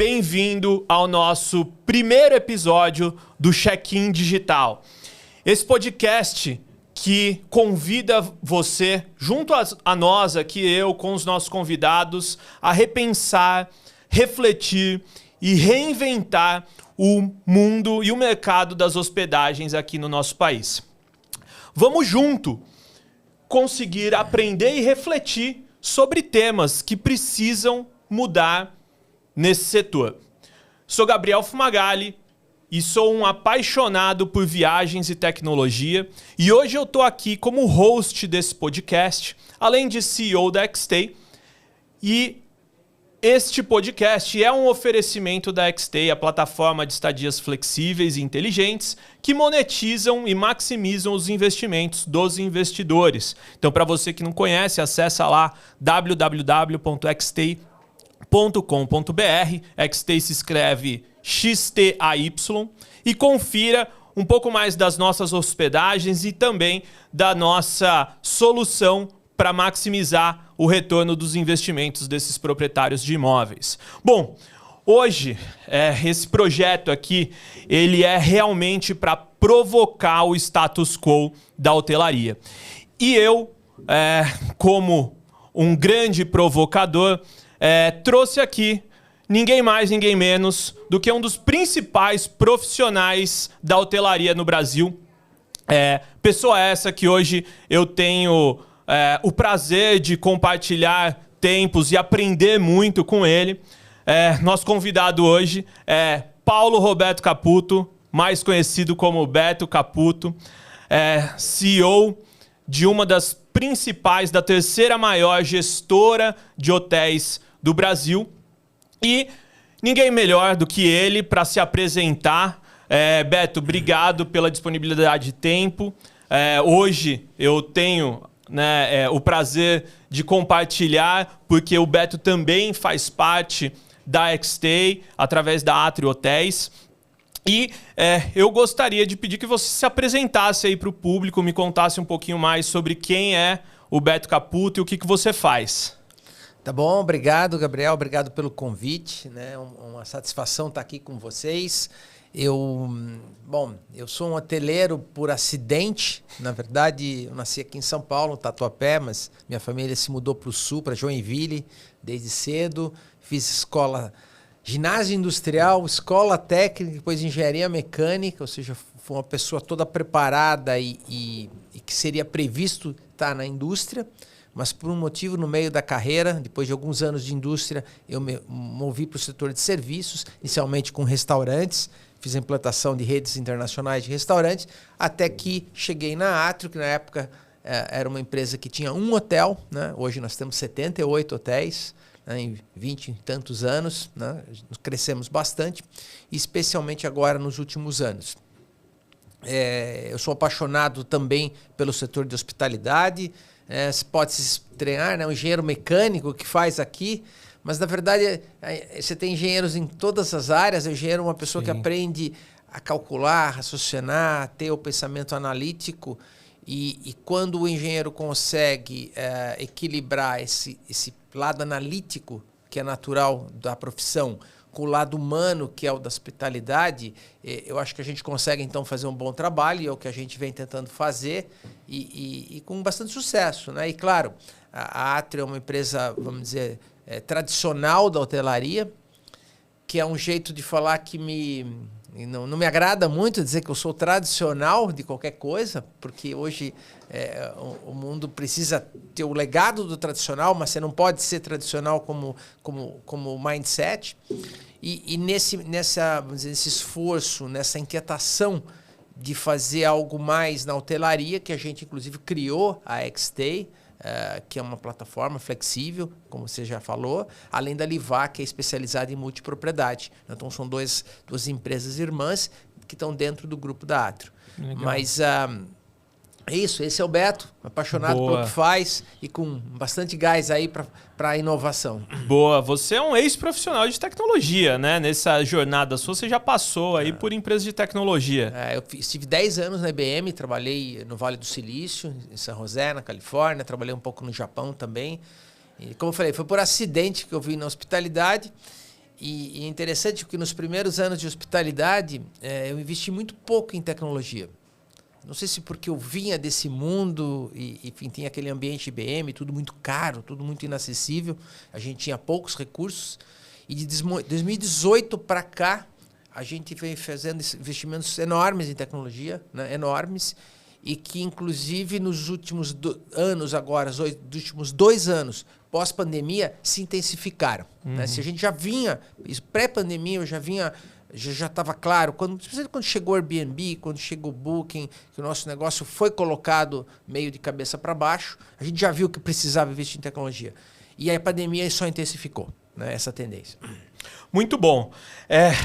bem-vindo ao nosso primeiro episódio do Check-in Digital. Esse podcast que convida você, junto a nós aqui, eu com os nossos convidados, a repensar, refletir e reinventar o mundo e o mercado das hospedagens aqui no nosso país. Vamos junto conseguir aprender e refletir sobre temas que precisam mudar nesse setor. Sou Gabriel Fumagalli e sou um apaixonado por viagens e tecnologia, e hoje eu estou aqui como host desse podcast, além de CEO da XStay, e este podcast é um oferecimento da XStay, a plataforma de estadias flexíveis e inteligentes que monetizam e maximizam os investimentos dos investidores. Então, para você que não conhece, acessa lá www.xstay.com.br. XStay se escreve XTAY e confira um pouco mais das nossas hospedagens e também da nossa solução para maximizar o retorno dos investimentos desses proprietários de imóveis. Bom, hoje esse projeto aqui ele é realmente para provocar o status quo da hotelaria. E eu, como um grande provocador, trouxe aqui ninguém mais, ninguém menos do que um dos principais profissionais da hotelaria no Brasil. Pessoa essa que hoje eu tenho o prazer de compartilhar tempos e aprender muito com ele. Nosso convidado hoje é Paulo Roberto Caputo, mais conhecido como Beto Caputo, CEO de uma das principais, da terceira maior gestora de hotéis do Brasil. E ninguém melhor do que ele para se apresentar. Beto, obrigado pela disponibilidade de tempo. Hoje eu tenho o prazer de compartilhar, porque o Beto também faz parte da XStay, através da Atrio Hotéis. E eu gostaria de pedir que você se apresentasse aí para o público, me contasse um pouquinho mais sobre quem é o Beto Caputo e o que você faz. Tá bom, obrigado, Gabriel, obrigado pelo convite, né? Uma satisfação estar aqui com vocês. Eu sou um hoteleiro por acidente. Na verdade, eu nasci aqui em São Paulo, Tatuapé, mas minha família se mudou para o sul, para Joinville, desde cedo. Fiz escola, ginásio industrial, escola técnica, depois engenharia mecânica, ou seja, fui uma pessoa toda preparada e que seria previsto estar na indústria. Mas por um motivo no meio da carreira, depois de alguns anos de indústria, eu me movi para o setor de serviços, inicialmente com restaurantes, fiz a implantação de redes internacionais de restaurantes, até que cheguei na Atrio, que na época era uma empresa que tinha um hotel, né? Hoje nós temos 78 hotéis, né? Em 20 e tantos anos, né? Crescemos bastante, especialmente agora nos últimos anos. Eu sou apaixonado também pelo setor de hospitalidade. Você pode se treinar, né? Um engenheiro mecânico que faz aqui, mas na verdade você tem engenheiros em todas as áreas. O engenheiro é uma pessoa que aprende a calcular, raciocinar, ter o pensamento analítico, e quando o engenheiro consegue equilibrar esse lado analítico, que é natural da profissão, com o lado humano, que é o da hospitalidade, eu acho que a gente consegue, então, fazer um bom trabalho, e é o que a gente vem tentando fazer, e com bastante sucesso, né? E, claro, a Atrio é uma empresa, vamos dizer, tradicional da hotelaria, que é um jeito de falar que não me agrada muito dizer que eu sou tradicional de qualquer coisa, porque hoje o mundo precisa ter o legado do tradicional, mas você não pode ser tradicional como mindset. E nesse esforço, nessa inquietação de fazer algo mais na hotelaria, que a gente inclusive criou a XStay, que é uma plataforma flexível, como você já falou, além da Livac, que é especializada em multipropriedade. Então, são duas empresas irmãs que estão dentro do grupo da Atrio. Legal. Mas é isso, esse é o Beto, apaixonado pelo que faz e com bastante gás aí para a inovação. Boa, você é um ex-profissional de tecnologia, né? Nessa jornada sua, você já passou aí por empresas de tecnologia. Eu estive 10 anos na IBM, trabalhei no Vale do Silício, em San José, na Califórnia, trabalhei um pouco no Japão também. E, como eu falei, foi por acidente que eu vim na hospitalidade. E é interessante que nos primeiros anos de hospitalidade, eu investi muito pouco em tecnologia. Não sei se porque eu vinha desse mundo e, enfim, tinha aquele ambiente IBM, tudo muito caro, tudo muito inacessível. A gente tinha poucos recursos. E de 2018 para cá, a gente vem fazendo investimentos enormes em tecnologia, né? Enormes, e que, inclusive, nos últimos anos agora, dos últimos 2 anos, pós-pandemia, se intensificaram. Né? Se a gente já vinha, pré-pandemia, eu já estava claro, especialmente quando chegou o Airbnb, quando chegou o Booking, que o nosso negócio foi colocado meio de cabeça para baixo, a gente já viu que precisava investir em tecnologia. E aí a pandemia só intensificou, né, essa tendência. Muito bom.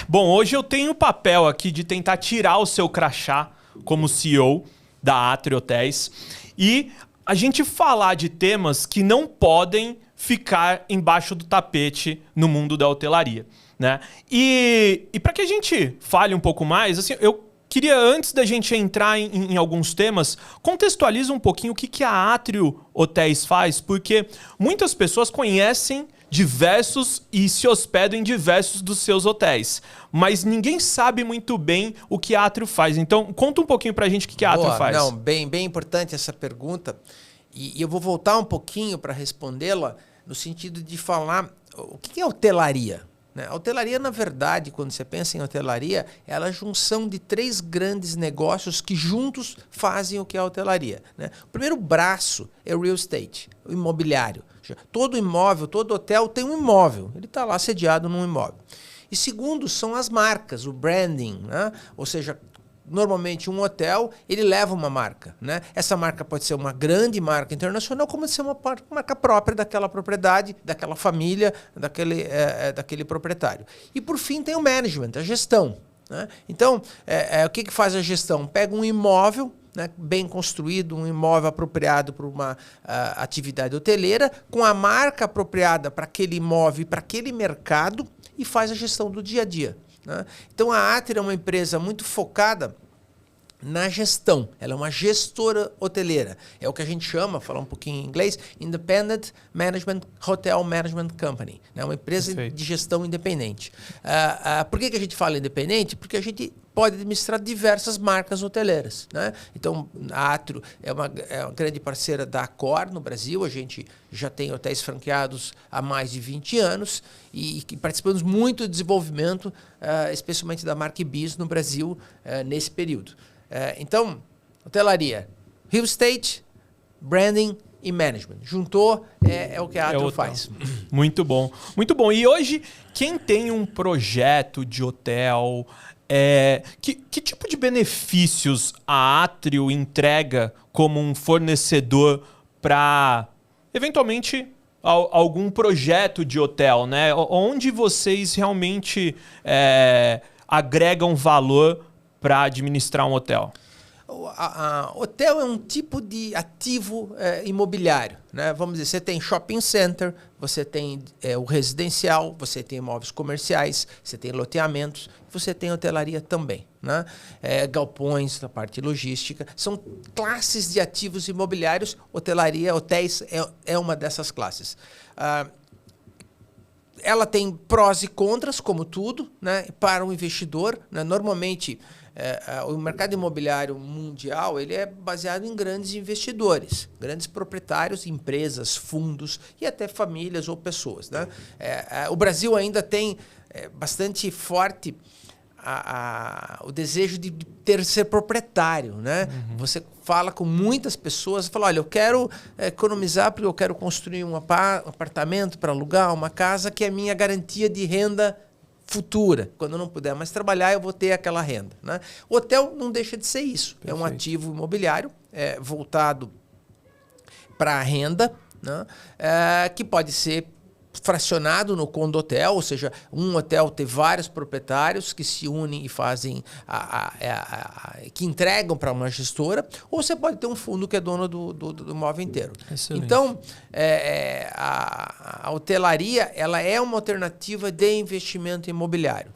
Bom, hoje eu tenho o papel aqui de tentar tirar o seu crachá como CEO da Atrio Hotéis e a gente falar de temas que não podem ficar embaixo do tapete no mundo da hotelaria. Né? E para que a gente fale um pouco mais, assim, eu queria, antes da gente entrar em alguns temas, contextualiza um pouquinho o que a Atrio Hotéis faz, porque muitas pessoas conhecem diversos e se hospedam em diversos dos seus hotéis, mas ninguém sabe muito bem o que a Atrio faz. Então, conta um pouquinho pra gente o que a Atrio faz. Não, bem importante essa pergunta, e eu vou voltar um pouquinho para respondê-la no sentido de falar o que é hotelaria. A hotelaria, na verdade, quando você pensa em hotelaria, ela é a junção de 3 grandes negócios que juntos fazem o que é a hotelaria. Né? O primeiro braço é o real estate, o imobiliário. Todo imóvel, todo hotel tem um imóvel, ele está lá sediado num imóvel. E segundo, são as marcas, o branding, né? Ou seja, normalmente um hotel, ele leva uma marca, né? Essa marca pode ser uma grande marca internacional, como pode ser uma marca própria daquela propriedade, daquela família, daquele proprietário. E por fim tem o management, a gestão. Né? Então, o que faz a gestão? Pega um imóvel, né, bem construído, um imóvel apropriado para uma atividade hoteleira, com a marca apropriada para aquele imóvel e para aquele mercado, e faz a gestão do dia a dia. Né? Então a Atrio é uma empresa muito focada na gestão. Ela é uma gestora hoteleira. É o que a gente chama, falar um pouquinho em inglês, Independent Management Hotel Management Company. É uma empresa de gestão independente. Por que a gente fala independente? Porque a gente pode administrar diversas marcas hoteleiras. Né? Então, a Atrio é uma grande parceira da Accor no Brasil. A gente já tem hotéis franqueados há mais de 20 anos e participamos muito do desenvolvimento, especialmente da marca Ibis no Brasil, nesse período. Então, hotelaria, real estate, branding e management. Juntou, é o que a Atrio faz. Muito bom. Muito bom. E hoje, quem tem um projeto de hotel, que tipo de benefícios a Atrio entrega como um fornecedor para, eventualmente, algum projeto de hotel, né? Onde vocês realmente agregam valor para administrar um hotel? Hotel é um tipo de ativo imobiliário. Né? Vamos dizer, você tem shopping center, você tem o residencial, você tem imóveis comerciais, você tem loteamentos, você tem hotelaria também. Né? Galpões, a parte logística. São classes de ativos imobiliários. Hotelaria, hotéis é uma dessas classes. Ela tem prós e contras, como tudo, né? Para o investidor. Né? Normalmente, o mercado imobiliário mundial ele é baseado em grandes investidores, grandes proprietários, empresas, fundos e até famílias ou pessoas. Né? O Brasil ainda tem bastante forte o desejo de ser proprietário, né? Uhum. Você fala com muitas pessoas, fala, olha, eu quero economizar porque eu quero construir um apartamento para alugar, uma casa que é a minha garantia de renda futura. Quando eu não puder mais trabalhar, eu vou ter aquela renda. Né? O hotel não deixa de ser isso. Perfeito. É um ativo imobiliário voltado para a renda, né? Que pode ser fracionado no condotel, ou seja, um hotel ter vários proprietários que se unem e fazem que entregam para uma gestora, ou você pode ter um fundo que é dono do imóvel inteiro. Excelente. Então, a hotelaria ela é uma alternativa de investimento imobiliário.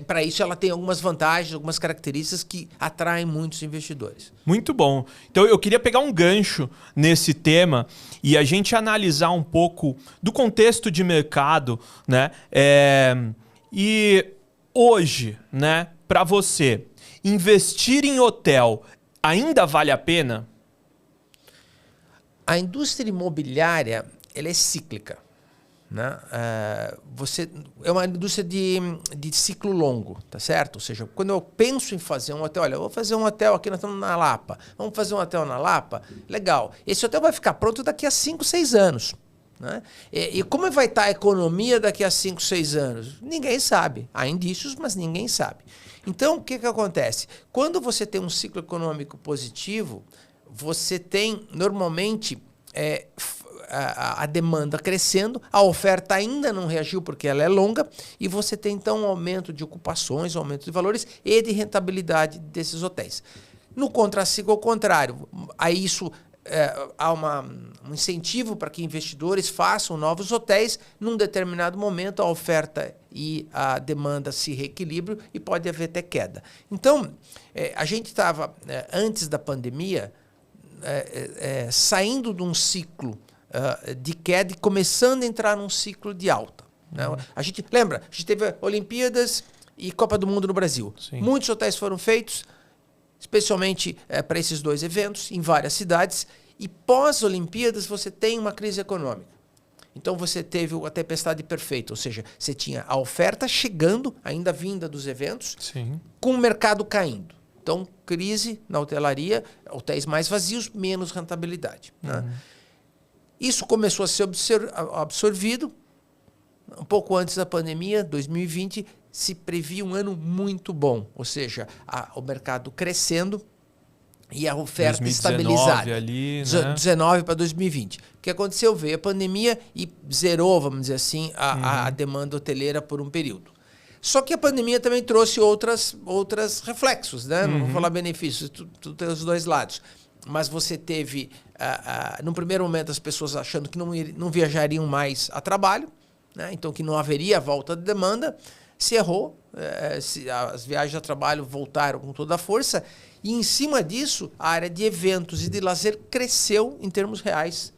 Para isso ela tem algumas vantagens, algumas características que atraem muitos investidores. Muito bom. Então eu queria pegar um gancho nesse tema e a gente analisar um pouco do contexto de mercado, né? E hoje, né, para você, investir em hotel ainda vale a pena? A indústria imobiliária, ela é cíclica, né? É uma indústria de ciclo longo, tá certo? Ou seja, quando eu penso em fazer um hotel, olha, eu vou fazer um hotel aqui, nós estamos na Lapa. Vamos fazer um hotel na Lapa? Legal. Esse hotel vai ficar pronto daqui a 5, 6 anos. Né? E como vai estar a economia daqui a 5, 6 anos? Ninguém sabe. Há indícios, mas ninguém sabe. Então, o que acontece? Quando você tem um ciclo econômico positivo, você tem, normalmente, a demanda crescendo, a oferta ainda não reagiu porque ela é longa, e você tem, então, um aumento de ocupações, um aumento de valores e de rentabilidade desses hotéis. No contraciclo, ao contrário, aí isso... há um incentivo para que investidores façam novos hotéis. Num determinado momento, a oferta e a demanda se reequilibram e pode haver até queda. Então, a gente estava, antes da pandemia, saindo de um ciclo de queda e começando a entrar num ciclo de alta. Né? A gente teve Olimpíadas e Copa do Mundo no Brasil. Sim. Muitos hotéis foram feitos, especialmente para esses dois eventos, em várias cidades. E pós-Olimpíadas você tem uma crise econômica. Então você teve a tempestade perfeita, ou seja, você tinha a oferta chegando, ainda vinda dos eventos, Sim. com o mercado caindo. Então, crise na hotelaria, hotéis mais vazios, menos rentabilidade. Né? Isso começou a ser absorvido um pouco antes da pandemia, 2020, se previa um ano muito bom, ou seja, o mercado crescendo e a oferta 2019 estabilizada. Ali, né? 19 para 2020. O que aconteceu? Veio a pandemia e zerou, vamos dizer assim, a demanda hoteleira por um período. Só que a pandemia também trouxe outros reflexos, né? Não vou falar benefícios, tu tem os dois lados. Mas você teve, no primeiro momento, as pessoas achando que não viajariam mais a trabalho, né? Então que não haveria volta de demanda. Se errou, as viagens a trabalho voltaram com toda a força, e em cima disso, a área de eventos e de lazer cresceu em termos reais,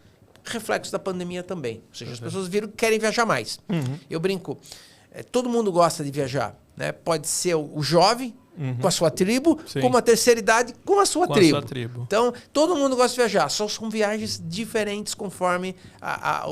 reflexo da pandemia também. Ou seja, as pessoas viram que querem viajar mais. Eu brinco, todo mundo gosta de viajar, né? Pode ser o jovem, com a sua tribo, Sim. como a terceira idade, com a sua tribo. A sua tribo. Então, todo mundo gosta de viajar, só são viagens diferentes conforme a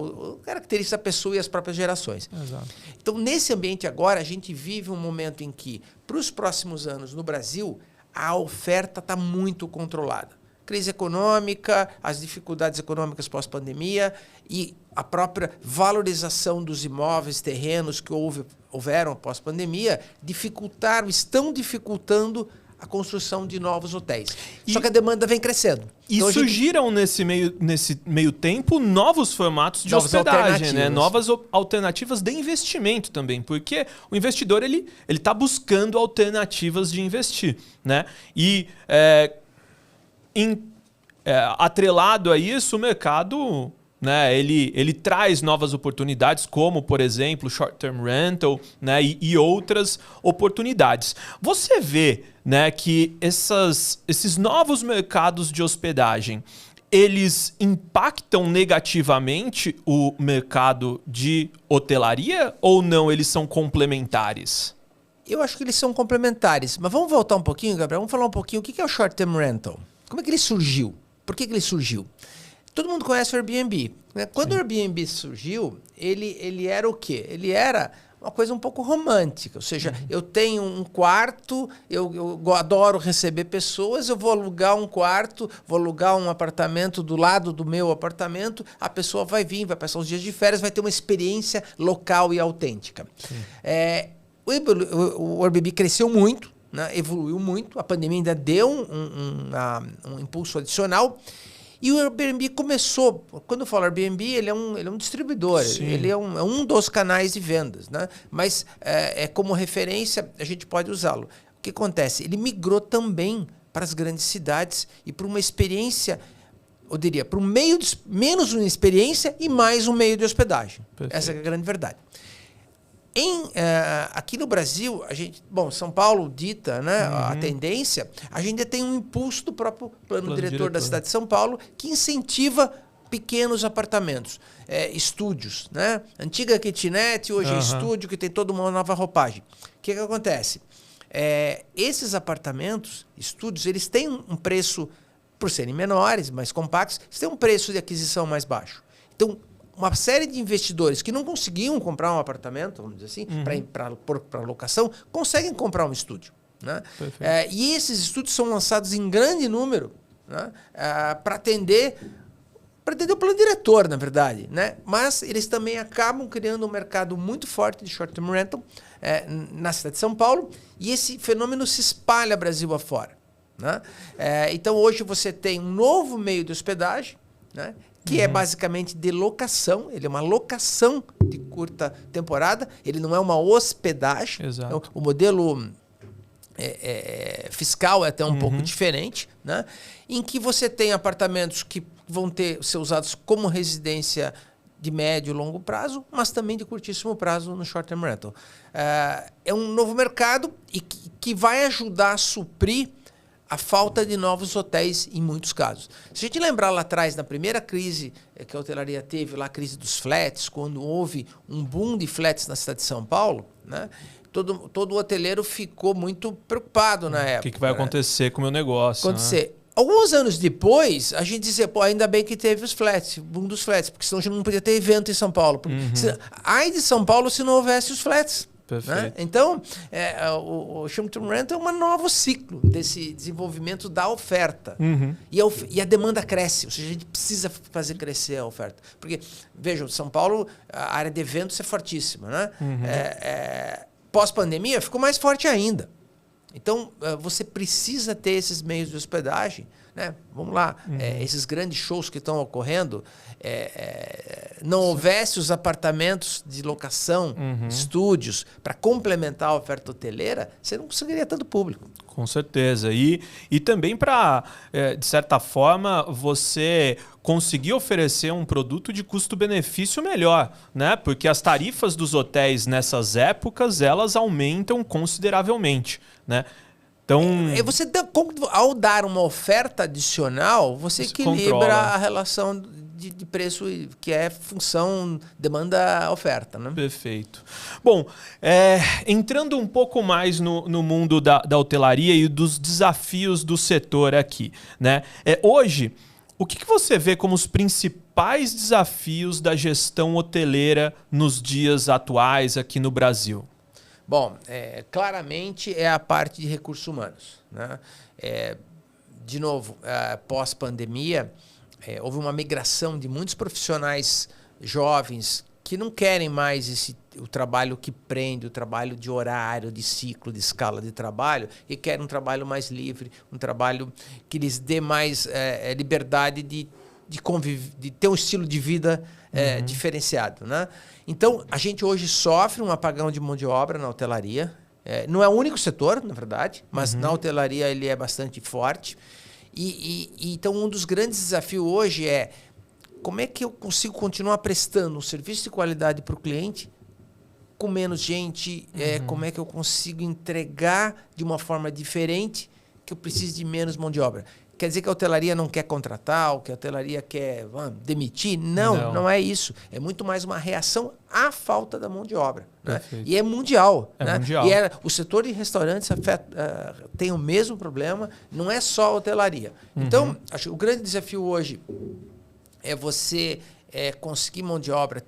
característica da pessoa e as próprias gerações. Exato. Então, nesse ambiente agora, a gente vive um momento em que, para os próximos anos no Brasil, a oferta está muito controlada. Crise econômica, as dificuldades econômicas pós-pandemia e a própria valorização dos imóveis, terrenos que houveram pós-pandemia, estão dificultando a construção de novos hotéis. Só que a demanda vem crescendo. E então, surgiram nesse meio tempo novos formatos de hospedagem, né? Novas alternativas de investimento também, porque o investidor ele está buscando alternativas de investir, né? E atrelado a isso, o mercado, né, ele traz novas oportunidades, como, por exemplo, short-term rental, né, e outras oportunidades. Você vê, né, que esses novos mercados de hospedagem, eles impactam negativamente o mercado de hotelaria ou não? Eles são complementares? Eu acho que eles são complementares. Mas vamos voltar um pouquinho, Gabriel? Vamos falar um pouquinho o que é o short-term rental. Como é que ele surgiu? Por que ele surgiu? Todo mundo conhece o Airbnb, né? Quando o Airbnb surgiu, ele era o quê? Ele era uma coisa um pouco romântica. Ou seja, eu tenho um quarto, eu adoro receber pessoas, eu vou alugar um quarto, vou alugar um apartamento do lado do meu apartamento, a pessoa vai vir, vai passar uns dias de férias, vai ter uma experiência local e autêntica. O Airbnb cresceu muito, né? Evoluiu muito, a pandemia ainda deu um impulso adicional. E o Airbnb começou, quando eu falo Airbnb, ele é um distribuidor, Sim. ele é um dos canais de vendas, né? Mas como referência a gente pode usá-lo. O que acontece? Ele migrou também para as grandes cidades e para uma experiência, eu diria, para um meio de, menos uma experiência e mais um meio de hospedagem. Perfeito. Essa é a grande verdade. Aqui no Brasil, São Paulo dita, né, a tendência, a gente tem um impulso do próprio plano diretor da cidade de São Paulo que incentiva pequenos apartamentos, estúdios, né? Antiga kitnet, hoje é estúdio, que tem toda uma nova roupagem. O que acontece? Esses apartamentos, estúdios, eles têm um preço, por serem menores, mais compactos, eles têm um preço de aquisição mais baixo. Então, uma série de investidores que não conseguiam comprar um apartamento, vamos dizer assim, para locação, conseguem comprar um estúdio. Né? E esses estúdios são lançados em grande número, né? Para atender o plano diretor, na verdade. Né? Mas eles também acabam criando um mercado muito forte de short-term rental na cidade de São Paulo, e esse fenômeno se espalha Brasil afora. Né? Então, hoje você tem um novo meio de hospedagem, né? Que é basicamente de locação. Ele é uma locação de curta temporada, ele não é uma hospedagem. Então, o modelo fiscal é até um pouco diferente, né? Em que você tem apartamentos que vão ser usados como residência de médio e longo prazo, mas também de curtíssimo prazo no short-term rental. É um novo mercado e que vai ajudar a suprir a falta de novos hotéis em muitos casos. Se a gente lembrar lá atrás, na primeira crise que a hotelaria teve, lá a crise dos flats, quando houve um boom de flats na cidade de São Paulo, né? Todo hoteleiro ficou muito preocupado na época. O que vai acontecer com o meu negócio? Né? Alguns anos depois, a gente dizia, ainda bem que teve os flats, o boom dos flats, porque senão a gente não podia ter evento em São Paulo. Ai de São Paulo se não houvesse os flats. Né? Então, o short-term rental é um novo ciclo desse desenvolvimento da oferta. E a demanda cresce, ou seja, a gente precisa fazer crescer a oferta. Porque, vejam, São Paulo, a área de eventos é fortíssima. Né? Pós-pandemia, ficou mais forte ainda. Então, você precisa ter esses meios de hospedagem. Né? Vamos lá, esses grandes shows que estão ocorrendo, não houvesse os apartamentos de locação, estúdios, para complementar a oferta hoteleira, você não conseguiria tanto público. Com certeza. E também para, de certa forma, você conseguir oferecer um produto de custo-benefício melhor, né? Porque as tarifas dos hotéis nessas épocas, elas aumentam consideravelmente, né? Então, ao dar uma oferta adicional, você equilibra controla a relação de preço, que é função demanda-oferta. Né? Perfeito. Bom, entrando um pouco mais no mundo da hotelaria e dos desafios do setor aqui, né? Hoje, o que você vê como os principais desafios da gestão hoteleira nos dias atuais aqui no Brasil? Bom, claramente é a parte de recursos humanos. Né? De novo, pós-pandemia, houve uma migração de muitos profissionais jovens que não querem mais o trabalho que prende, o trabalho de horário, de ciclo, de escala de trabalho, e querem um trabalho mais livre, um trabalho que lhes dê mais liberdade de ter um estilo de vida diferenciado. Né? Então, a gente hoje sofre um apagão de mão de obra na hotelaria. Não é o único setor, na verdade, mas na hotelaria ele é bastante forte. Então, um dos grandes desafios hoje é como é que eu consigo continuar prestando um serviço de qualidade para o cliente com menos gente, como é que eu consigo entregar de uma forma diferente que eu preciso de menos mão de obra. Quer dizer que a hotelaria não quer contratar, ou que a hotelaria quer demitir? Não é isso. É muito mais uma reação à falta da mão de obra. Né? E é mundial. Né? Mundial. E o setor de restaurantes tem o mesmo problema, não é só a hotelaria. Então, acho que o grande desafio hoje é você conseguir mão de obra,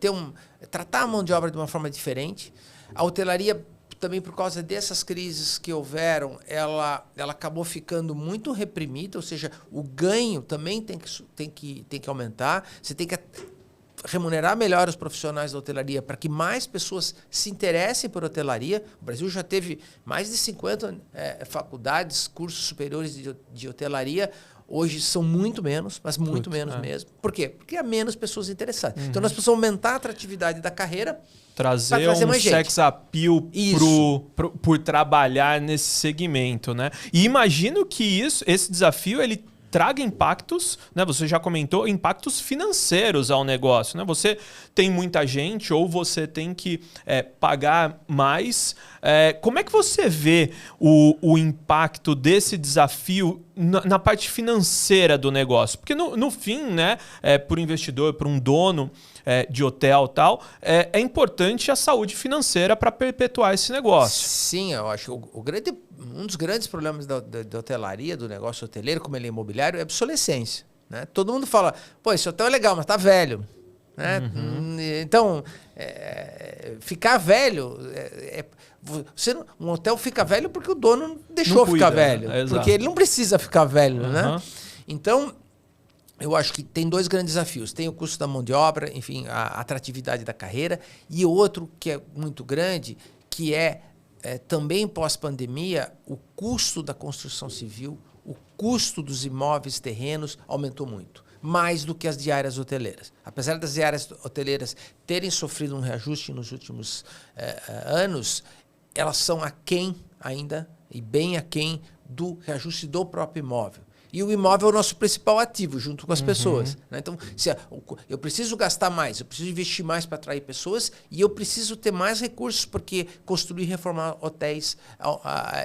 tratar a mão de obra de uma forma diferente. A hotelaria, também por causa dessas crises que houveram, ela acabou ficando muito reprimida, ou seja, o ganho também tem que aumentar. Você tem que remunerar melhor os profissionais da hotelaria para que mais pessoas se interessem por hotelaria. O Brasil já teve mais de 50 faculdades, cursos superiores de hotelaria. Hoje são muito menos, mas muito menos mesmo. Por quê? Porque há menos pessoas interessadas. Então, nós precisamos aumentar a atratividade da carreira. Trazer um sex appeal por trabalhar nesse segmento, né? E imagino que esse desafio ele traga impactos, né? Você já comentou, impactos financeiros ao negócio, né? Você tem muita gente ou você tem que pagar mais. Como é que você vê o impacto desse desafio na parte financeira do negócio? Porque no fim, né, para o investidor, para um dono de hotel e tal, é importante a saúde financeira para perpetuar esse negócio. Sim, eu acho que um dos grandes problemas da hotelaria, do negócio hoteleiro, como ele é imobiliário, é a obsolescência. Né? Todo mundo fala, pô, esse hotel é legal, mas tá velho. Né? Então, ficar velho... um hotel fica velho porque o dono deixou ficar velho. Porque ele não precisa ficar velho. Né? Então, eu acho que tem dois grandes desafios. Tem o custo da mão de obra, enfim, a atratividade da carreira. E outro que é muito grande, que também pós-pandemia, o custo da construção civil, o custo dos imóveis, terrenos, aumentou muito. Mais do que as diárias hoteleiras. Apesar das diárias hoteleiras terem sofrido um reajuste nos últimos anos, elas são aquém ainda, e bem aquém, do reajuste do próprio imóvel. E o imóvel é o nosso principal ativo, junto com as pessoas. Né? Então, eu preciso gastar mais, eu preciso investir mais para atrair pessoas e eu preciso ter mais recursos, porque construir e reformar hotéis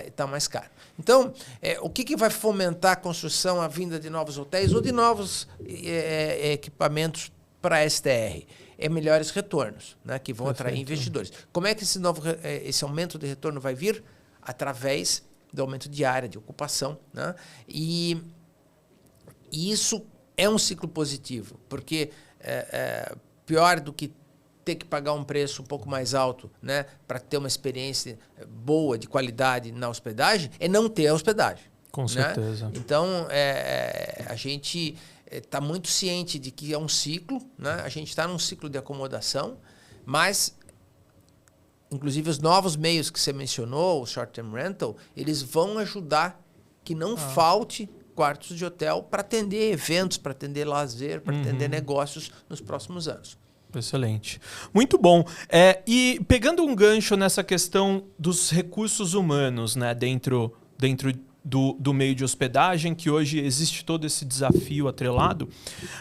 está mais caro. Então, o que vai fomentar a construção, a vinda de novos hotéis ou de novos equipamentos para a STR? Melhores retornos, né? Que vão atrair investidores. Como é que esse aumento de retorno vai vir? Através do aumento de área, de ocupação. Né? E isso é um ciclo positivo, porque pior do que ter que pagar um preço um pouco mais alto, né, para ter uma experiência boa, de qualidade na hospedagem, é não ter a hospedagem. Com certeza. Né? Então, a gente está muito ciente de que é um ciclo, né? A gente está num ciclo de acomodação, mas, inclusive, os novos meios que você mencionou, o short-term rental, eles vão ajudar que não falte quartos de hotel para atender eventos, para atender lazer, para atender negócios nos próximos anos. Excelente. Muito bom. E pegando um gancho nessa questão dos recursos humanos, né, dentro do meio de hospedagem, que hoje existe todo esse desafio atrelado,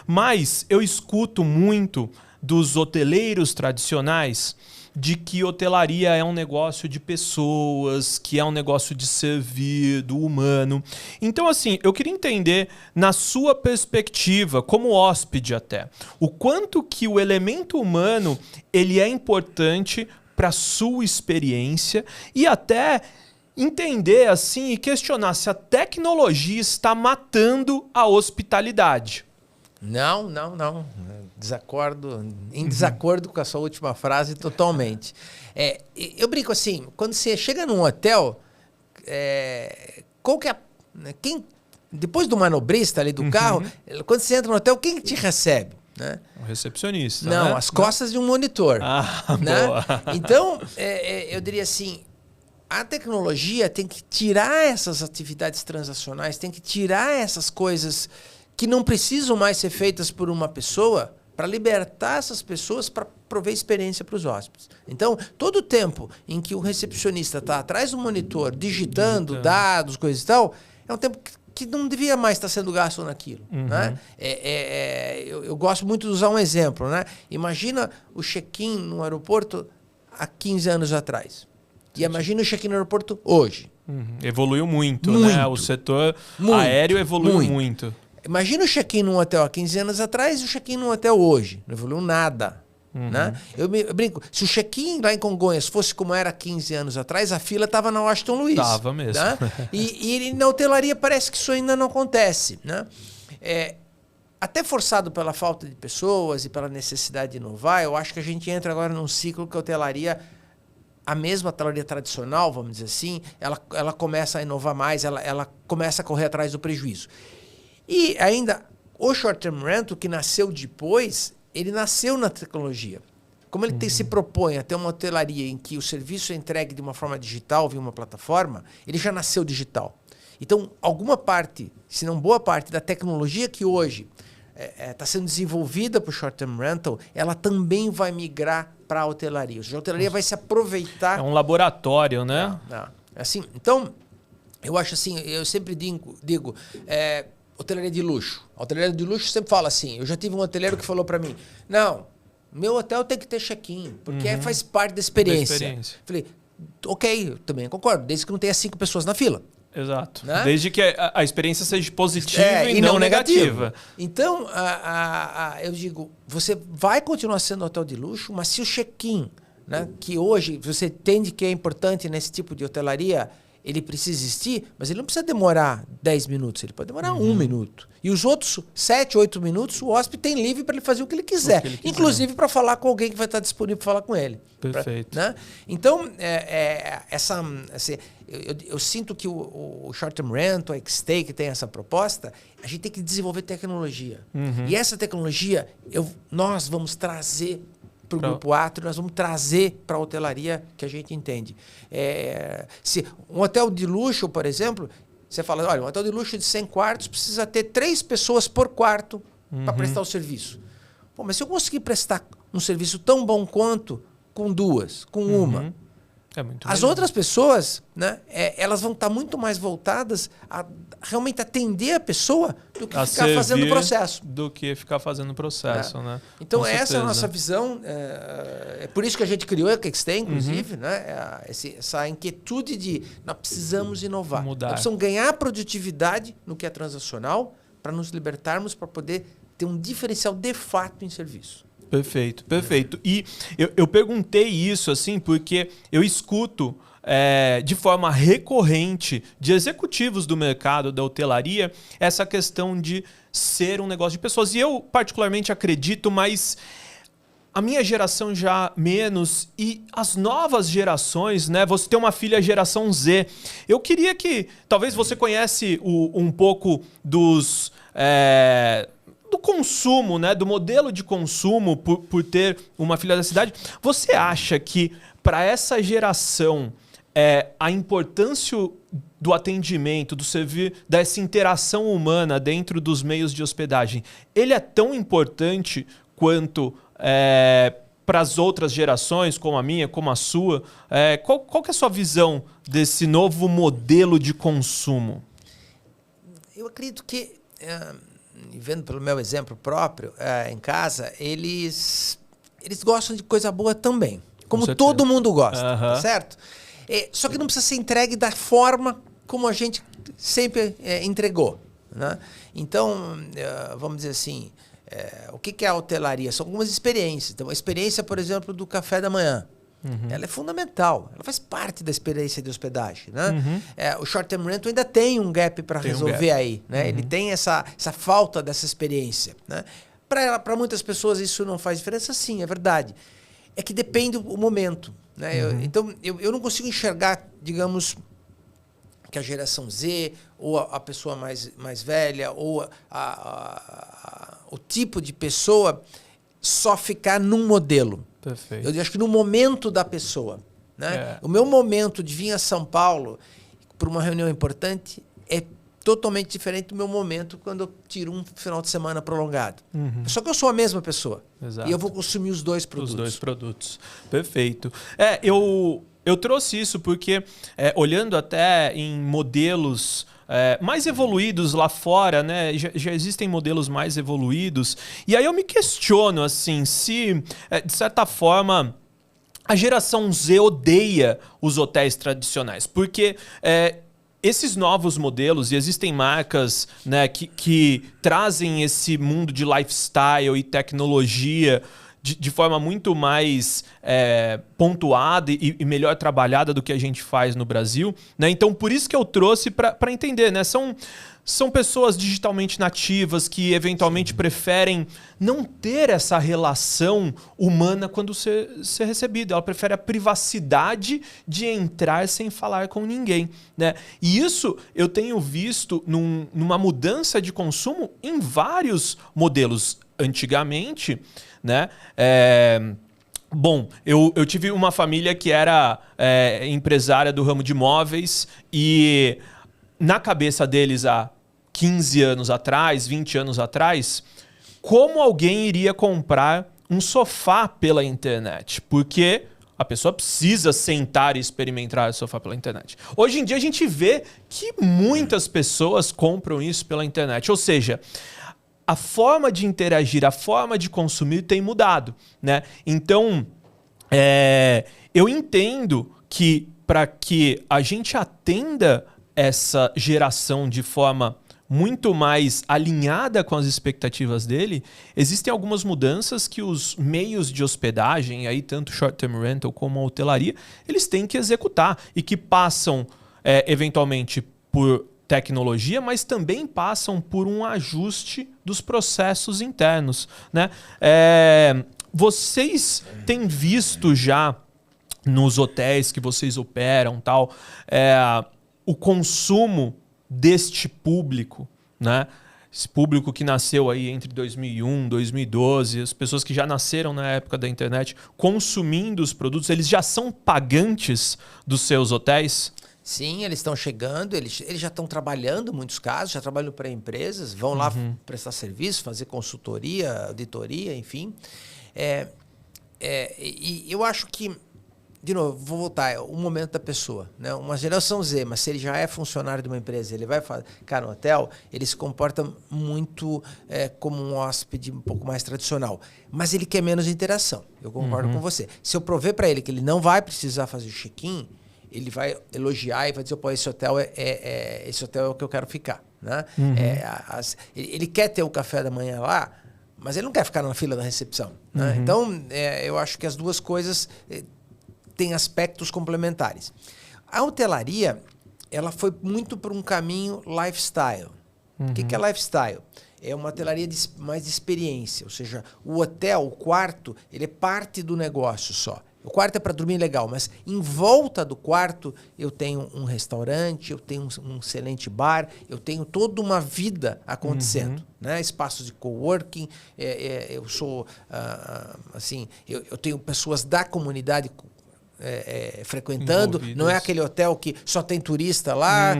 mas eu escuto muito dos hoteleiros tradicionais de que hotelaria é um negócio de pessoas, que é um negócio de servir, do humano. Então, assim, eu queria entender, na sua perspectiva, como hóspede até, o quanto que o elemento humano ele é importante para a sua experiência e até entender assim e questionar se a tecnologia está matando a hospitalidade. Não. Em desacordo com a sua última frase totalmente. Eu brinco assim, quando você chega num hotel, qual que é depois do manobrista ali do carro, quando você entra no hotel, quem te recebe? Né? O recepcionista. Não, né? as costas de um monitor. Né? Boa. Então, eu diria assim, a tecnologia tem que tirar essas atividades transacionais, tem que tirar essas coisas que não precisam mais ser feitas por uma pessoa para libertar essas pessoas para prover experiência para os hóspedes. Então, todo o tempo em que o recepcionista está atrás do monitor, digitando dados, coisas e tal, é um tempo que não devia mais estar sendo gasto naquilo. Né? Eu gosto muito de usar um exemplo. Né? Imagina o check-in no aeroporto há 15 anos atrás. E imagina o check-in no aeroporto hoje. Evoluiu muito, né? O setor aéreo evoluiu muito. Imagina o check-in num hotel há 15 anos atrás e o check-in num hotel hoje. Não evoluiu nada. Né? Eu brinco, se o check-in lá em Congonhas fosse como era 15 anos atrás, a fila estava na Washington Luiz. Estava mesmo. Né? E na hotelaria parece que isso ainda não acontece. Né? Até forçado pela falta de pessoas e pela necessidade de inovar, eu acho que a gente entra agora num ciclo que a hotelaria, a mesma hotelaria tradicional, vamos dizer assim, ela começa a inovar mais, ela começa a correr atrás do prejuízo. E ainda, o short-term rental, que nasceu depois, ele nasceu na tecnologia. Como ele se propõe a ter uma hotelaria em que o serviço é entregue de uma forma digital, via uma plataforma, ele já nasceu digital. Então, alguma parte, se não boa parte, da tecnologia que hoje está sendo desenvolvida para o short-term rental, ela também vai migrar para a hotelaria. Ou seja, a hotelaria vai se aproveitar... É um laboratório, né? Assim, então, eu acho assim, eu sempre digo, hotelaria de luxo. A hotelaria de luxo sempre fala assim. Eu já tive um hoteleiro que falou para mim, não, meu hotel tem que ter check-in, porque faz parte da experiência. Falei, ok, eu também concordo, desde que não tenha 5 pessoas na fila. Exato. Né? Desde que a experiência seja positiva e não negativa. Então, eu digo, você vai continuar sendo hotel de luxo, mas se o check-in, né, que hoje você entende que é importante nesse tipo de hotelaria, ele precisa existir, mas ele não precisa demorar 10 minutos, ele pode demorar 1 minuto. E os outros 7, 8 minutos, o hóspede tem livre para ele fazer o que ele quiser. Inclusive para falar com alguém que vai estar disponível para falar com ele. Perfeito. Né? Então, eu sinto que o Short Term Rental, o X-Stay, que tem essa proposta, a gente tem que desenvolver tecnologia. E essa tecnologia, nós vamos trazer para o Grupo Atrio, nós vamos trazer para a hotelaria que a gente entende. Se um hotel de luxo, por exemplo, você fala, olha, um hotel de luxo de 100 quartos precisa ter 3 pessoas por quarto para prestar o serviço. Pô, mas se eu conseguir prestar um serviço tão bom quanto com 2, com uma, as outras pessoas, né, elas vão estar muito mais voltadas a realmente atender a pessoa do que ficar fazendo o processo. Do que ficar fazendo o processo, né? Então, essa é a nossa visão. É por isso que a gente criou a X-Stay, inclusive, né? Essa inquietude de nós precisamos inovar. Mudar. Nós precisamos ganhar produtividade no que é transacional para nos libertarmos, para poder ter um diferencial de fato em serviço. Perfeito, perfeito. E eu perguntei isso assim porque eu escuto de forma recorrente de executivos do mercado da hotelaria essa questão de ser um negócio de pessoas. E eu particularmente acredito, mas a minha geração já menos e as novas gerações, né? Você tem uma filha geração Z. Eu queria que, talvez você conhece um pouco dos... do consumo, né? Do modelo de consumo por ter uma filha da cidade. Você acha que para essa geração a importância do atendimento, do servir, dessa interação humana dentro dos meios de hospedagem, ele é tão importante quanto para as outras gerações, como a minha, como a sua? Qual que é a sua visão desse novo modelo de consumo? Eu acredito que... vendo pelo meu exemplo próprio, em casa, eles gostam de coisa boa também. Como todo mundo gosta, certo? Só que não precisa ser entregue da forma como a gente sempre entregou. Né? Então, vamos dizer assim, o que é a hotelaria? São algumas experiências. Então, a experiência, por exemplo, do café da manhã. Ela é fundamental, ela faz parte da experiência de hospedagem. Né? O Short Term Rental ainda tem um gap para resolver aí. Né? Ele tem essa falta dessa experiência. Né? Para muitas pessoas isso não faz diferença, sim, é verdade. É que depende do momento. Né? Então, eu não consigo enxergar, digamos, que a geração Z, ou a pessoa mais velha, ou o tipo de pessoa só ficar num modelo. Perfeito. Eu acho que no momento da pessoa. Né? O meu momento de vir a São Paulo para uma reunião importante é totalmente diferente do meu momento quando eu tiro um final de semana prolongado. Só que eu sou a mesma pessoa. Exato. E eu vou consumir os 2 produtos. Os 2 produtos. Perfeito. Eu trouxe isso porque, olhando até em modelos mais evoluídos lá fora, né? Já existem modelos mais evoluídos. E aí eu me questiono assim, se, de certa forma, a geração Z odeia os hotéis tradicionais. Porque esses novos modelos, e existem marcas, né, que trazem esse mundo de lifestyle e tecnologia de forma muito mais pontuada e melhor trabalhada do que a gente faz no Brasil. Né? Então, por isso que eu trouxe para entender. Né? São pessoas digitalmente nativas que, eventualmente, preferem não ter essa relação humana quando ser recebido. Ela prefere a privacidade de entrar sem falar com ninguém. Né? E isso eu tenho visto numa mudança de consumo em vários modelos. Antigamente, né? Bom, eu tive uma família que era empresária do ramo de imóveis e na cabeça deles há 15 anos atrás, 20 anos atrás, como alguém iria comprar um sofá pela internet? Porque A pessoa precisa sentar e experimentar o sofá pela internet. Hoje em dia a gente vê que muitas pessoas compram isso pela internet. Ou seja, a forma de interagir, a forma de consumir tem mudado, né? Então, eu entendo que para que a gente atenda essa geração de forma muito mais alinhada com as expectativas dele, existem algumas mudanças que os meios de hospedagem, aí tanto short-term rental como a hotelaria, eles têm que executar e que passam eventualmente por tecnologia, mas também passam por um ajuste dos processos internos, né? Vocês têm visto já nos hotéis que vocês operam, tal, o consumo deste público, né? Esse público que nasceu aí entre 2001, 2012, as pessoas que já nasceram na época da internet, consumindo os produtos, eles já são pagantes dos seus hotéis? Sim, eles estão chegando, eles já estão trabalhando, em muitos casos, já trabalham para empresas, vão lá prestar serviço, fazer consultoria, auditoria, enfim. E eu acho que, de novo, vou voltar, o momento da pessoa, né? Uma geração Z, mas se ele já é funcionário de uma empresa, ele vai ficar no hotel, ele se comporta muito como um hóspede um pouco mais tradicional. Mas ele quer menos interação, eu concordo com você. Se eu prover para ele que ele não vai precisar fazer check-in, ele vai elogiar e vai dizer, pô, esse hotel esse hotel é o que eu quero ficar, né? Ele quer ter o café da manhã lá, mas ele não quer ficar na fila da recepção, né? Então, eu acho que as duas coisas têm aspectos complementares. A hotelaria, ela foi muito por um caminho lifestyle. O que é lifestyle? É uma hotelaria mais de experiência, ou seja, o hotel, o quarto, ele é parte do negócio só. O quarto é para dormir legal, mas em volta do quarto eu tenho um restaurante, eu tenho um excelente bar, eu tenho toda uma vida acontecendo, né? Espaços de coworking, eu sou assim, eu tenho pessoas da comunidade frequentando, não é aquele hotel que só tem turista lá,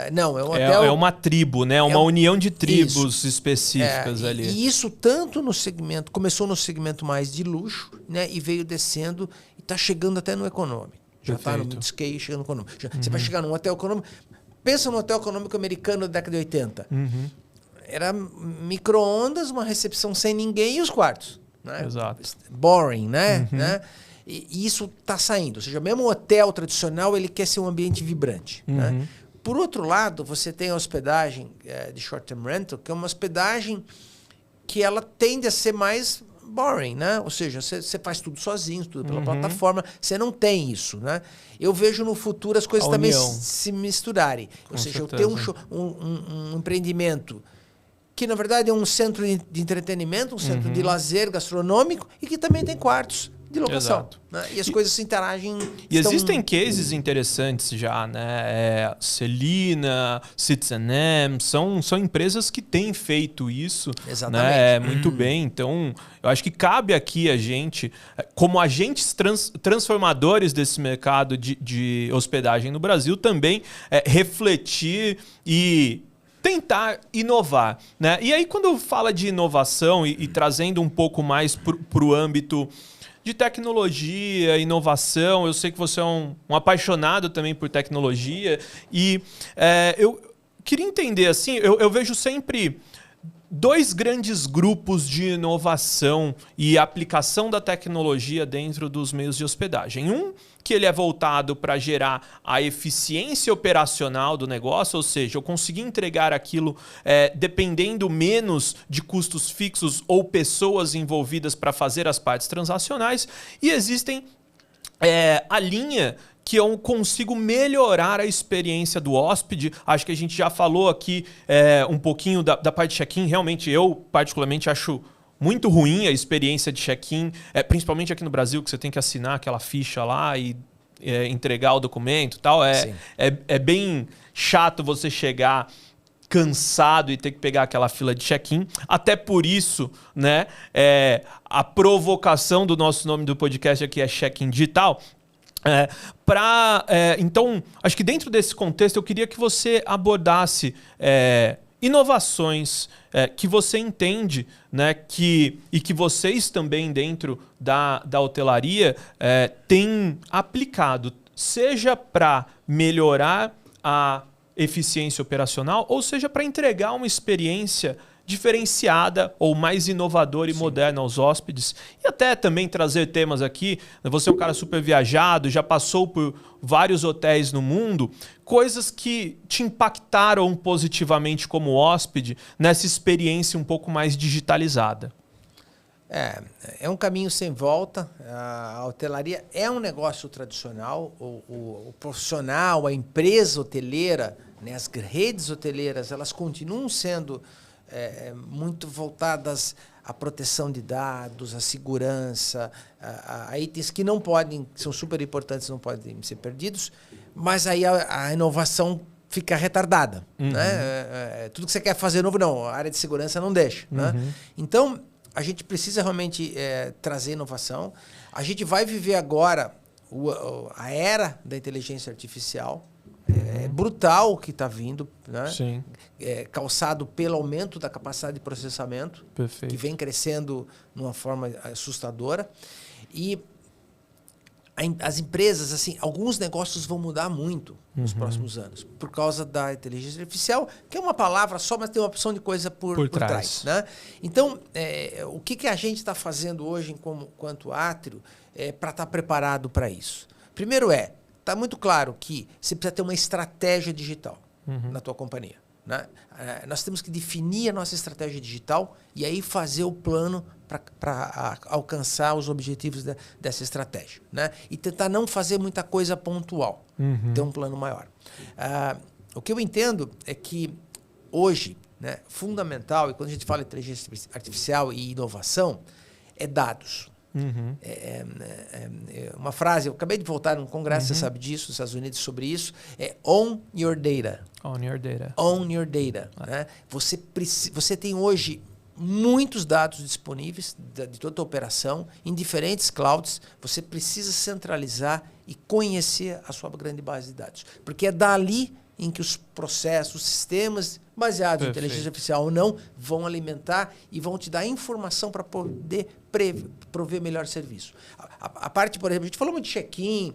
não, é um hotel... É uma tribo, né? Uma união de tribos específicas ali. E isso tanto no segmento, começou no segmento mais de luxo, né? E veio descendo e está chegando até no econômico. Já está no mid-scale, chegando no econômico. Você vai chegar num hotel econômico, pensa no hotel econômico americano da década de 80. Era micro-ondas, uma recepção sem ninguém e os quartos. Né? Exato. Boring, né? E isso está saindo. Ou seja, mesmo o hotel tradicional, ele quer ser um ambiente vibrante. Né? Por outro lado, você tem a hospedagem de short-term rental, que é uma hospedagem que ela tende a ser mais boring, né? Ou seja, você faz tudo sozinho, tudo pela plataforma, você não tem isso, né? Eu vejo no futuro as coisas também se misturarem. Ou seja, certeza. Eu tenho um empreendimento que, na verdade, é um centro de entretenimento, um centro de lazer gastronômico e que também tem quartos de locação. Né? E as coisas se interagem. E existem cases interessantes já, né? Celina, Citizen-M, são empresas que têm feito isso. Exatamente. Né? Muito bem. Então, eu acho que cabe aqui a gente, como agentes transformadores desse mercado de hospedagem no Brasil, também refletir e tentar inovar, né? E aí, quando fala de inovação e trazendo um pouco mais para o âmbito de tecnologia, inovação, eu sei que você é um apaixonado também por tecnologia e eu queria entender, assim, eu vejo sempre dois grandes grupos de inovação e aplicação da tecnologia dentro dos meios de hospedagem. Um que ele é voltado para gerar a eficiência operacional do negócio, ou seja, eu conseguir entregar aquilo dependendo menos de custos fixos ou pessoas envolvidas para fazer as partes transacionais. E existem a linha que eu consigo melhorar a experiência do hóspede. Acho que a gente já falou aqui um pouquinho da parte de check-in. Realmente, eu particularmente acho muito ruim a experiência de check-in, principalmente aqui no Brasil, que você tem que assinar aquela ficha lá e entregar o documento e tal. É bem chato você chegar cansado e ter que pegar aquela fila de check-in. Até por isso, né, a provocação do nosso nome do podcast aqui é check-in digital. Então, acho que dentro desse contexto eu queria que você abordasse inovações que você entende, né, e que vocês também dentro da hotelaria têm aplicado, seja para melhorar a eficiência operacional, ou seja para entregar uma experiência diferenciada ou mais inovadora e moderna aos hóspedes, e até também trazer temas aqui. Você é um cara super viajado, já passou por vários hotéis no mundo, coisas que te impactaram positivamente como hóspede nessa experiência um pouco mais digitalizada. É um caminho sem volta. A hotelaria é um negócio tradicional. O profissional, a empresa hoteleira, né, as redes hoteleiras, elas continuam sendo muito voltadas à proteção de dados, à segurança, a itens que não podem, que são super importantes, não podem ser perdidos, mas aí a inovação fica retardada. Né? Tudo que você quer fazer novo, não, a área de segurança não deixa. Né? Então, a gente precisa realmente trazer inovação. A gente vai viver agora a era da inteligência artificial. É brutal o que está vindo, né? Sim. Calçado pelo aumento da capacidade de processamento, Perfeito. que vem crescendo de uma forma assustadora. E as empresas, assim, alguns negócios vão mudar muito nos próximos anos, por causa da inteligência artificial, que é uma palavra só, mas tem uma opção de coisa por trás. Né? Então, o que a gente está fazendo hoje enquanto Atrio para estar preparado para isso? Primeiro está muito claro que você precisa ter uma estratégia digital na tua companhia. Né? Nós temos que definir a nossa estratégia digital e aí fazer o plano para alcançar os objetivos dessa estratégia. Né? E tentar não fazer muita coisa pontual, ter um plano maior. O que eu entendo é que hoje, né, fundamental, e quando a gente fala de inteligência artificial e inovação, é dados. Uma frase, eu acabei de voltar num congresso, você sabe disso, nos Estados Unidos, sobre isso, Own Your Data. Own Your Data. Own Your Data. Né? Você tem hoje muitos dados disponíveis de toda a operação, em diferentes clouds. Você precisa centralizar e conhecer a sua grande base de dados. Porque é dali em que os processos, os sistemas baseados em inteligência artificial ou não, vão alimentar e vão te dar informação para poder prover melhor serviço. A parte, por exemplo, a gente falou muito de check-in,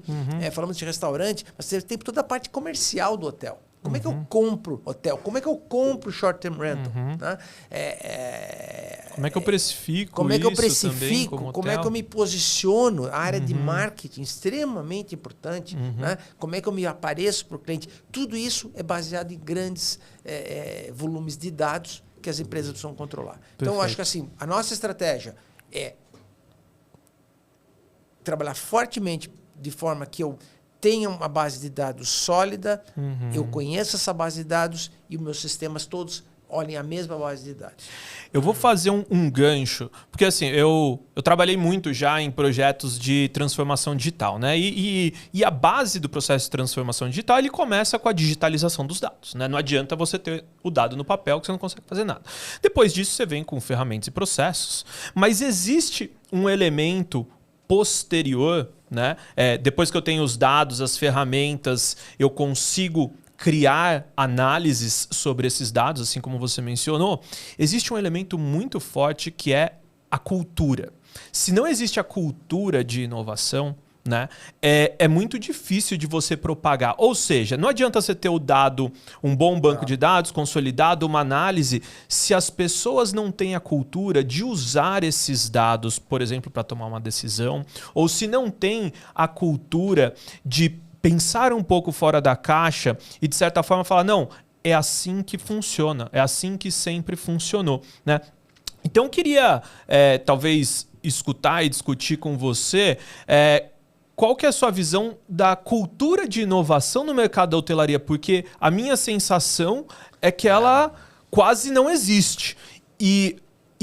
falamos de restaurante, mas você tem toda a parte comercial do hotel. Como é que eu compro hotel? Como é que eu compro short-term rental? Né? Como é que eu precifico Como é que eu isso precifico? também, Como é que eu me posiciono? A área de marketing, extremamente importante. Né? Como é que eu me apareço para o cliente? Tudo isso é baseado em grandes volumes de dados que as empresas precisam controlar. Perfeito. Então, eu acho que assim, a nossa estratégia é trabalhar fortemente de forma que eu tenha uma base de dados sólida, eu conheço essa base de dados e os meus sistemas todos olhem a mesma base de dados. Eu vou fazer um gancho, porque assim, eu trabalhei muito já em projetos de transformação digital, né? E a base do processo de transformação digital, ele começa com a digitalização dos dados, né? Não adianta você ter o dado no papel que você não consegue fazer nada. Depois disso, você vem com ferramentas e processos, mas existe um elemento posterior, né? Depois que eu tenho os dados, as ferramentas, eu consigo criar análises sobre esses dados, assim como você mencionou. Existe um elemento muito forte que é a cultura. Se não existe a cultura de inovação, né, é muito difícil de você propagar. Ou seja, não adianta você ter o dado, um bom banco de dados consolidado, uma análise, se as pessoas não têm a cultura de usar esses dados, por exemplo, para tomar uma decisão, ou se não tem a cultura de pensar um pouco fora da caixa e, de certa forma, falar, não, é assim que funciona, é assim que sempre funcionou, né? Então, eu queria, talvez, escutar e discutir com você qual que é a sua visão da cultura de inovação no mercado da hotelaria? Porque a minha sensação é que ela quase não existe. E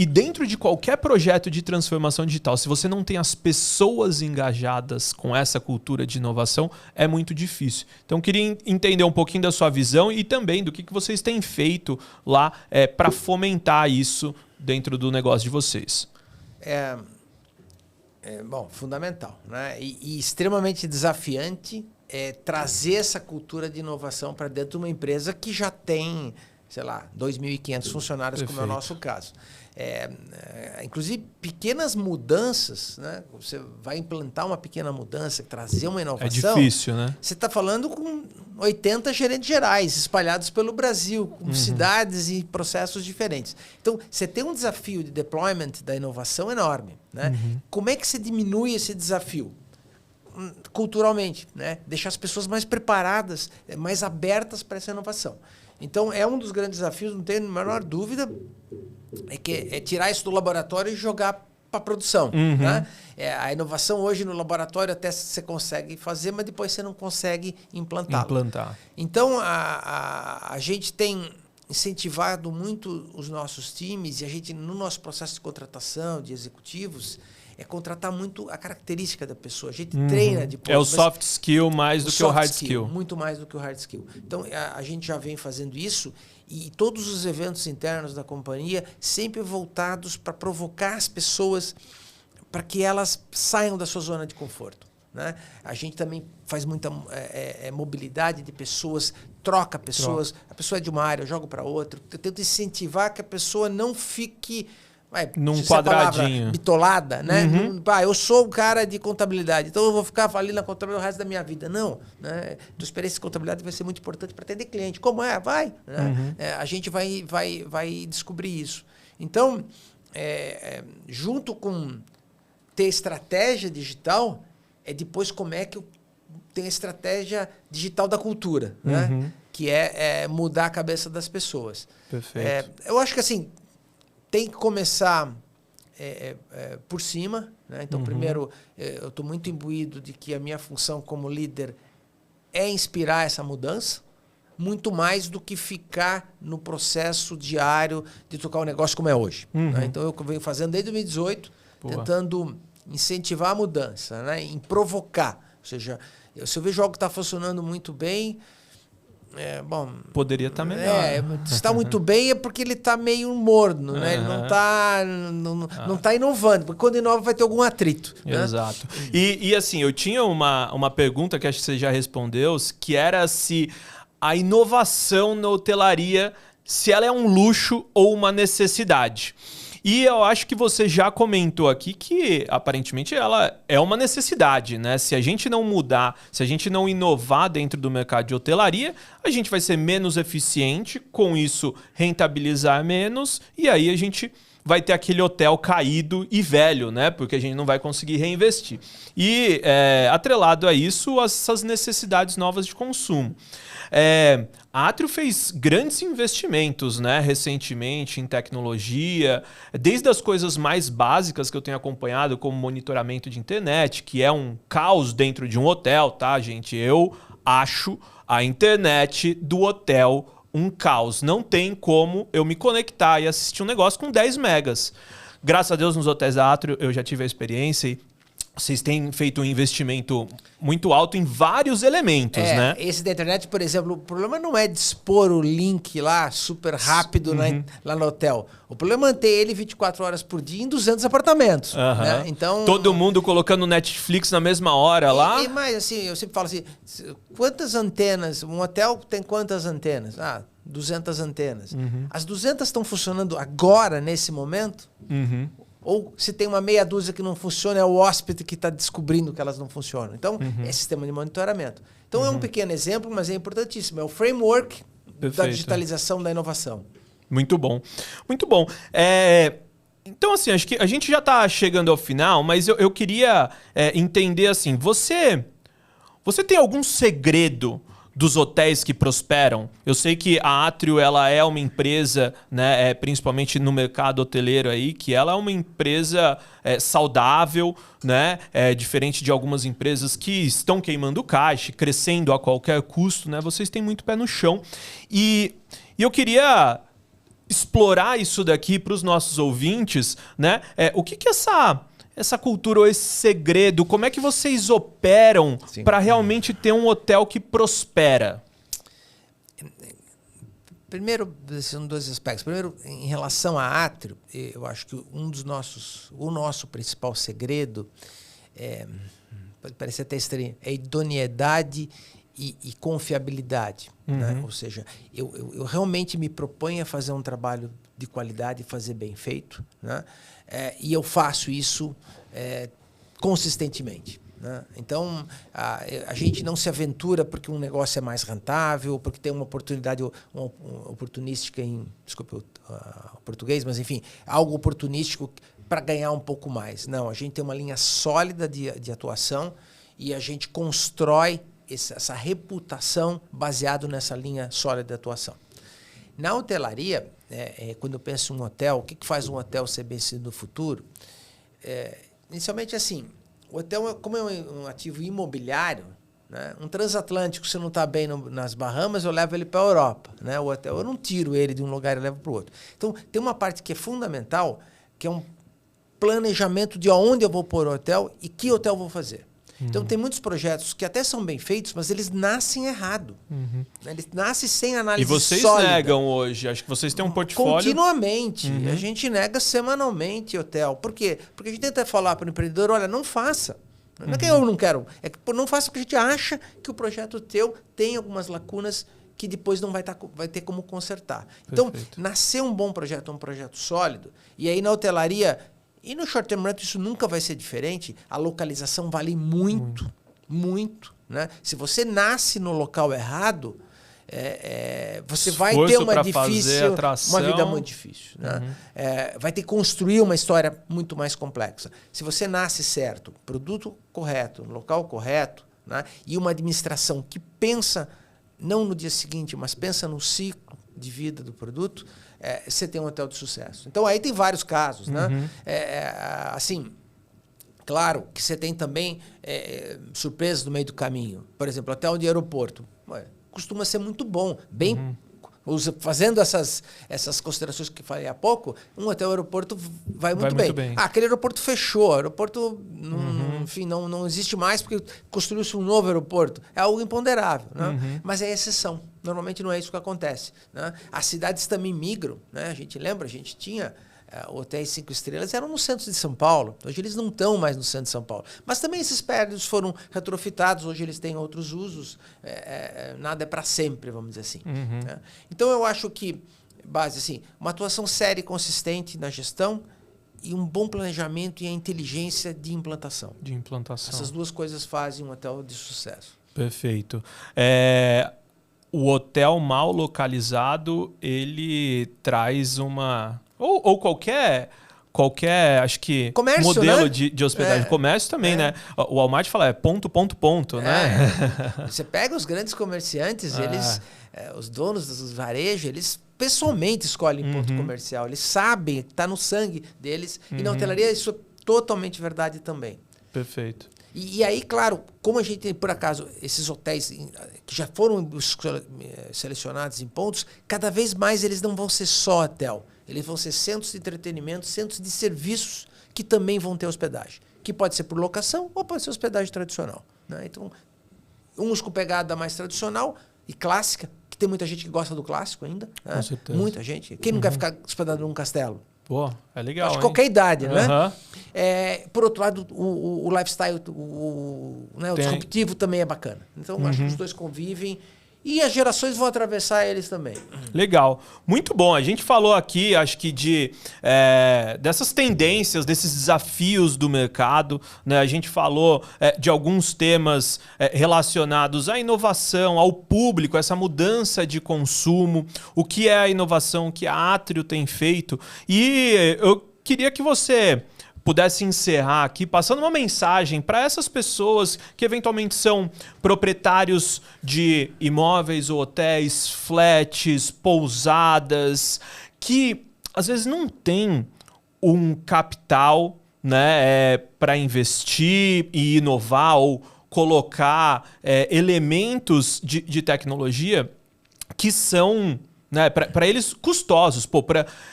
dentro de qualquer projeto de transformação digital, se você não tem as pessoas engajadas com essa cultura de inovação, é muito difícil. Então, eu queria entender um pouquinho da sua visão e também do que vocês têm feito lá para fomentar isso dentro do negócio de vocês. Bom, fundamental, né? E extremamente desafiante trazer essa cultura de inovação para dentro de uma empresa que já tem sei lá, 2.500 funcionários, como é o nosso caso. Inclusive, pequenas mudanças, né? Você vai implantar uma pequena mudança, trazer uma inovação. É difícil, né? Você está falando com 80 gerentes gerais espalhados pelo Brasil, com cidades e processos diferentes. Então, você tem um desafio de deployment da inovação enorme, né? Como é que você diminui esse desafio? Culturalmente, né? Deixar as pessoas mais preparadas, mais abertas para essa inovação. Então, é um dos grandes desafios, não tenho a menor dúvida, é tirar isso do laboratório e jogar para a produção. Né? A inovação hoje no laboratório até você consegue fazer, mas depois você não consegue implantar. Então, a gente tem incentivado muito os nossos times, e a gente, no nosso processo de contratação de executivos, contratar muito a característica da pessoa. A gente treina depois. É o soft skill mais do que o hard skill. Muito mais do que o hard skill. Então, a gente já vem fazendo isso, e todos os eventos internos da companhia sempre voltados para provocar as pessoas para que elas saiam da sua zona de conforto. Né? A gente também faz muita mobilidade de pessoas, troca pessoas. A pessoa é de uma área, eu jogo para outra. Eu tento incentivar que a pessoa não fique... num quadradinho. Bitolada, né? Eu sou o cara de contabilidade, então eu vou ficar ali na contabilidade o resto da minha vida. Não. Né? Tua experiência de contabilidade vai ser muito importante para atender cliente. Como é? Vai. Né? A gente vai descobrir isso. Então, junto com ter estratégia digital, depois como é que eu tenho a estratégia digital da cultura, né? Que é mudar a cabeça das pessoas. Perfeito. Eu acho que assim, tem que começar por cima. Né? Então, primeiro, eu estou muito imbuído de que a minha função como líder é inspirar essa mudança, muito mais do que ficar no processo diário de tocar o negócio como é hoje. Né? Então, eu venho fazendo desde 2018, tentando incentivar a mudança, né? Em provocar. Ou seja, se eu vejo algo que está funcionando muito bem... poderia estar melhor. Se está muito bem é porque ele está meio morno, né? Ele não tá inovando, porque quando inova vai ter algum atrito. Exato. Né? E assim, eu tinha uma pergunta que acho que você já respondeu, que era se a inovação na hotelaria, se ela é um luxo ou uma necessidade. E eu acho que você já comentou aqui que, aparentemente, ela é uma necessidade, né? Se a gente não mudar, se a gente não inovar dentro do mercado de hotelaria, a gente vai ser menos eficiente, com isso rentabilizar menos, e aí a gente vai ter aquele hotel caído e velho, né? Porque a gente não vai conseguir reinvestir. E, atrelado a isso, essas necessidades novas de consumo. A Atrio fez grandes investimentos, né, recentemente em tecnologia, desde as coisas mais básicas que eu tenho acompanhado, como monitoramento de internet, que é um caos dentro de um hotel, tá, gente? Eu acho a internet do hotel um caos. Não tem como eu me conectar e assistir um negócio com 10 megas. Graças a Deus, nos hotéis da Atrio eu já tive a experiência e vocês têm feito um investimento muito alto em vários elementos, né? Esse da internet, por exemplo, o problema não é dispor o link lá super rápido lá no hotel. O problema é manter ele 24 horas por dia em 200 apartamentos. Né? Então, todo mundo colocando Netflix na mesma hora lá. Mas assim, eu sempre falo assim, quantas antenas? Um hotel tem quantas antenas? 200 antenas. As 200 estão funcionando agora, nesse momento? Ou se tem uma meia dúzia que não funciona, é o hóspede que está descobrindo que elas não funcionam. Então, é sistema de monitoramento. Então, é um pequeno exemplo, mas é importantíssimo. É o framework da digitalização da inovação. Muito bom. Muito bom. Então, assim, acho que a gente já está chegando ao final, mas eu queria entender, assim, você tem algum segredo dos hotéis que prosperam? Eu sei que a Atrio, ela é uma empresa, né, principalmente no mercado hoteleiro aí, que ela é uma empresa saudável, né, diferente de algumas empresas que estão queimando caixa, crescendo a qualquer custo, né? Vocês têm muito pé no chão. E eu queria explorar isso daqui para os nossos ouvintes, né? O que essa cultura ou esse segredo, como é que vocês operam para realmente ter um hotel que prospera? Primeiro, são dois aspectos. Primeiro, em relação à Atrio, eu acho que o nosso principal segredo, pode parecer até estranho, é a idoneidade e confiabilidade. Né? Ou seja, eu realmente me proponho a fazer um trabalho de qualidade e fazer bem feito. Né? E eu faço isso consistentemente. Né? Então, a gente não se aventura porque um negócio é mais rentável, porque tem uma oportunidade oportunística desculpe o português, mas enfim, algo oportunístico para ganhar um pouco mais. Não, a gente tem uma linha sólida de atuação e a gente constrói essa reputação baseado nessa linha sólida de atuação. Na hotelaria, quando eu penso em um hotel, o que faz um hotel ser bem-sucedido no futuro? Inicialmente, assim, o hotel, como é um ativo imobiliário, né? Um transatlântico, se não está bem nas Bahamas, eu levo ele para a Europa. Né? O hotel, eu não tiro ele de um lugar e levo para o outro. Então, tem uma parte que é fundamental, que é um planejamento de onde eu vou pôr o hotel e que hotel eu vou fazer. Então, tem muitos projetos que até são bem feitos, mas eles nascem errado. Eles nascem sem análise sólida. E vocês negam hoje? Acho que vocês têm um portfólio... Continuamente. A gente nega semanalmente hotel. Por quê? Porque a gente tenta falar para o empreendedor, olha, não faça. Não é que eu não quero. É que não faça porque a gente acha que o projeto teu tem algumas lacunas que depois não vai ter como consertar. Então, nascer um bom projeto, um projeto sólido, e aí na hotelaria... E no short term rental isso nunca vai ser diferente. A localização vale muito, muito. Né? Se você nasce no local errado, você vai ter uma vida muito difícil. Né? Vai ter que construir uma história muito mais complexa. Se você nasce certo, produto correto, no local correto, né? E uma administração que pensa não no dia seguinte, mas pensa no ciclo de vida do produto, você tem um hotel de sucesso. Então, aí tem vários casos. Né? Assim, claro que você tem também surpresas no meio do caminho. Por exemplo, hotel de aeroporto. Costuma ser muito bom. Fazendo essas considerações que falei há pouco, um hotel aeroporto vai muito bem. Aquele aeroporto fechou. O aeroporto, enfim, não existe mais porque construiu-se um novo aeroporto. É algo imponderável. Né? Mas é exceção. Normalmente não é isso que acontece. Né? As cidades também migram. Né? A gente lembra, a gente tinha hotéis 5 estrelas, eram no centro de São Paulo. Hoje eles não estão mais no centro de São Paulo. Mas também esses prédios foram retrofitados, hoje eles têm outros usos. Nada é para sempre, vamos dizer assim. Né? Então eu acho que, assim, uma atuação séria e consistente na gestão e um bom planejamento e a inteligência de implantação. Essas duas coisas fazem um hotel de sucesso. Perfeito. O hotel mal localizado, ele traz uma... Ou qualquer acho que, comércio, modelo, né? de hospedagem. Comércio também, né? O Walmart fala, ponto, né? Você pega os grandes comerciantes, eles, os donos dos varejos, eles pessoalmente escolhem ponto comercial. Eles sabem, está no sangue deles. E na hotelaria isso é totalmente verdade também. Perfeito. E aí, claro, como a gente tem, por acaso, esses hotéis que já foram selecionados em pontos, cada vez mais eles não vão ser só hotel. Eles vão ser centros de entretenimento, centros de serviços que também vão ter hospedagem. Que pode ser por locação ou pode ser hospedagem tradicional. Né? Então, uns com pegada mais tradicional e clássica, que tem muita gente que gosta do clássico ainda. Né? Com certeza. Muita gente. Quem não quer ficar hospedado num castelo? Pô, é legal. Acho que qualquer idade, né? Por outro lado, o lifestyle, o disruptivo também é bacana. Então, acho que os dois convivem e as gerações vão atravessar eles também. Legal. Muito bom. A gente falou aqui, acho que dessas tendências, desses desafios do mercado. Né? A gente falou de alguns temas relacionados à inovação, ao público, essa mudança de consumo, o que é a inovação que a Atrio tem feito. E eu queria que você pudesse encerrar aqui passando uma mensagem para essas pessoas que eventualmente são proprietários de imóveis ou hotéis, flats, pousadas, que às vezes não tem um capital, né, para investir e inovar ou colocar elementos de tecnologia que são, né, para eles custosos.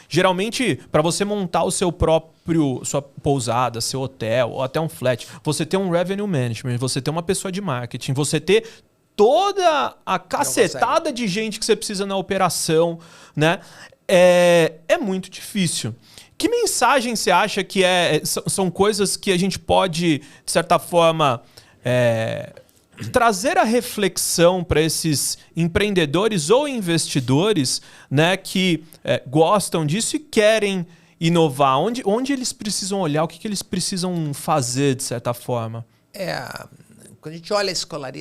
Geralmente, para você montar sua pousada, seu hotel ou até um flat, você ter um revenue management, você ter uma pessoa de marketing, você ter toda a cacetada de gente que você precisa na operação, né? É muito difícil. Que mensagem você acha que são coisas que a gente pode, de certa forma, trazer a reflexão para esses empreendedores ou investidores, né, que gostam disso e querem inovar. Onde eles precisam olhar, o que eles precisam fazer, de certa forma? Quando a gente olha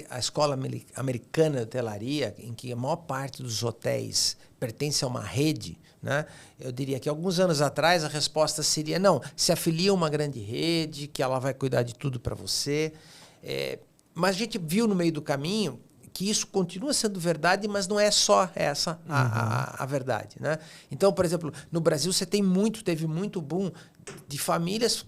a escola americana de hotelaria, em que a maior parte dos hotéis pertence a uma rede, né, eu diria que alguns anos atrás a resposta seria não, se afilia a uma grande rede, que ela vai cuidar de tudo para você. Mas a gente viu no meio do caminho que isso continua sendo verdade, mas não é só essa a verdade, né? Então, por exemplo, no Brasil você teve muito boom de famílias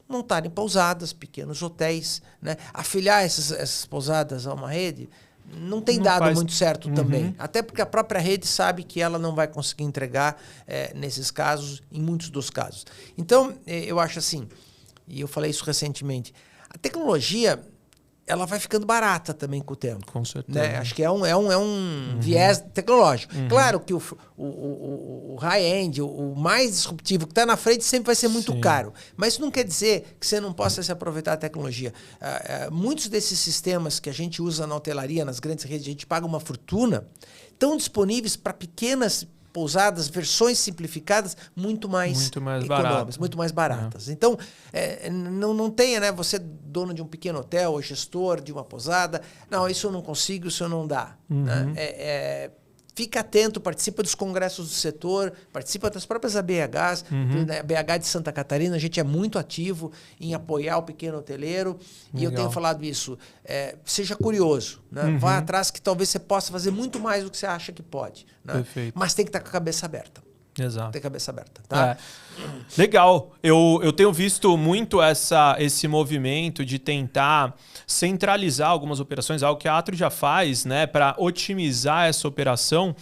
montarem pousadas, pequenos hotéis, né? Afiliar essas pousadas a uma rede não tem dado muito certo também. Até porque a própria rede sabe que ela não vai conseguir entregar nesses casos, em muitos dos casos. Então, eu acho assim, e eu falei isso recentemente, a tecnologia ela vai ficando barata também com o tempo. Com certeza. Né? Acho que é um viés tecnológico. Claro que o high-end, o mais disruptivo que está na frente sempre vai ser muito caro. Mas isso não quer dizer que você não possa se aproveitar da tecnologia. Muitos desses sistemas que a gente usa na hotelaria, nas grandes redes, a gente paga uma fortuna, estão disponíveis para pequenas pousadas, versões simplificadas, muito mais econômicas, muito mais baratas. Então, não tenha, né? Você dono de um pequeno hotel ou gestor de uma pousada, não, isso eu não consigo, isso eu não dá. Né? Fica atento, participa dos congressos do setor, participa das próprias ABHs. A BH de Santa Catarina, a gente é muito ativo em apoiar o pequeno hoteleiro. E eu tenho falado isso. Seja curioso. Né? Vá atrás que talvez você possa fazer muito mais do que você acha que pode. Né? Mas tem que estar com a cabeça aberta. Exato. Tem cabeça aberta, tá? Legal. Eu tenho visto muito esse movimento de tentar centralizar algumas operações, algo que a Atro já faz, né, para otimizar essa operação.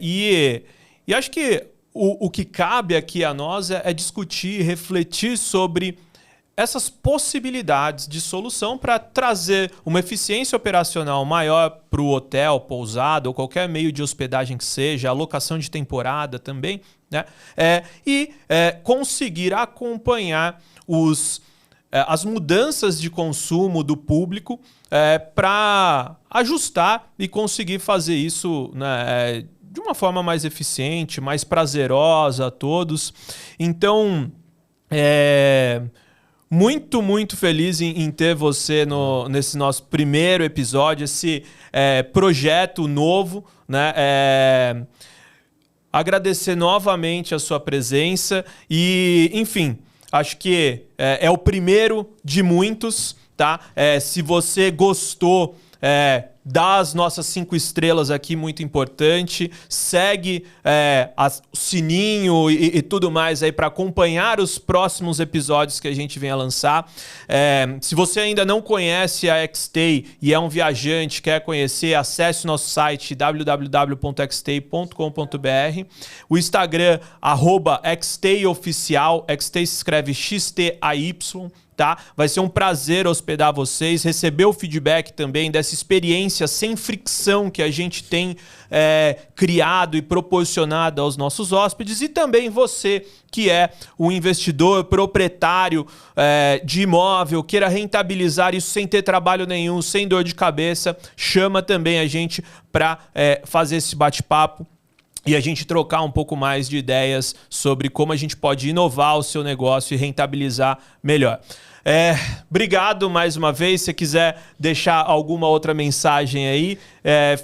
E acho que o que cabe aqui a nós é discutir, refletir sobre essas possibilidades de solução para trazer uma eficiência operacional maior para o hotel, pousada ou qualquer meio de hospedagem que seja, alocação de temporada também, né? E conseguir acompanhar as mudanças de consumo do público para ajustar e conseguir fazer isso, né, de uma forma mais eficiente, mais prazerosa a todos. Então, muito, muito feliz em ter você nesse nosso primeiro episódio, esse projeto novo, né? Agradecer novamente a sua presença e, enfim, acho que é o primeiro de muitos, tá? Se você gostou, dá as nossas 5 estrelas aqui, muito importante. Segue o sininho e tudo mais aí para acompanhar os próximos episódios que a gente vem a lançar. Se você ainda não conhece a XStay e é um viajante, quer conhecer, acesse o nosso site www.xstay.com.br. O Instagram, @XStayOficial. XStay se escreve XTAY. Tá? Vai ser um prazer hospedar vocês, receber o feedback também dessa experiência sem fricção que a gente tem criado e proporcionado aos nossos hóspedes, e também você que é um investidor proprietário de imóvel, queira rentabilizar isso sem ter trabalho nenhum, sem dor de cabeça, chama também a gente para fazer esse bate-papo e a gente trocar um pouco mais de ideias sobre como a gente pode inovar o seu negócio e rentabilizar melhor. Obrigado mais uma vez. Se quiser deixar alguma outra mensagem aí,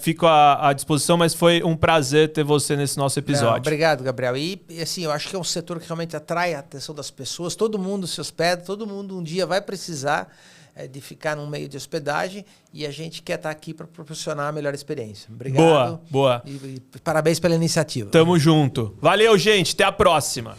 fico à disposição, mas foi um prazer ter você nesse nosso episódio. Não, obrigado, Gabriel. E assim, eu acho que é um setor que realmente atrai a atenção das pessoas. Todo mundo se hospeda, todo mundo um dia vai precisar de ficar num meio de hospedagem, e a gente quer estar aqui para proporcionar a melhor experiência. Obrigado. Boa. E parabéns pela iniciativa. Tamo junto. Valeu, gente. Até a próxima.